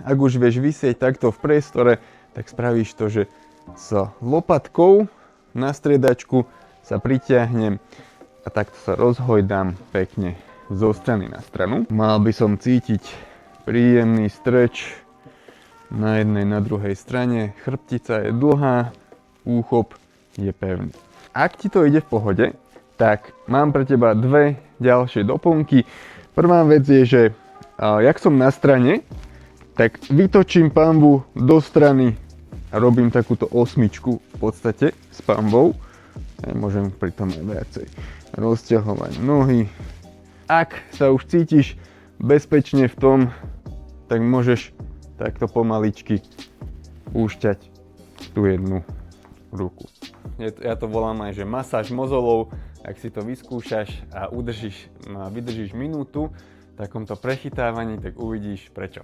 ak už vieš visieť takto v priestore, tak spravíš to, že s lopatkou na striedačku sa pritiahnem a takto sa rozhojdám pekne zo strany na stranu. Mal by som cítiť príjemný streč na jednej, na druhej strane. Chrbtica je dlhá, úchop je pevný. Ak ti to ide v pohode, tak mám pre teba dve ďalšie doplnky. Prvá vec je, že jak som na strane, tak vytočím panvu do strany a robím takúto osmičku v podstate s panvou. Môžem pri tom aj viacej rozťahovať nohy. Ak sa už cítiš bezpečne v tom, tak môžeš takto pomaličky púšťať tú jednu ruku. Ja to volám aj, že masáž mozolov. Ak si to vyskúšaš a vydržíš minútu v takomto prechytávaní, tak uvidíš prečo.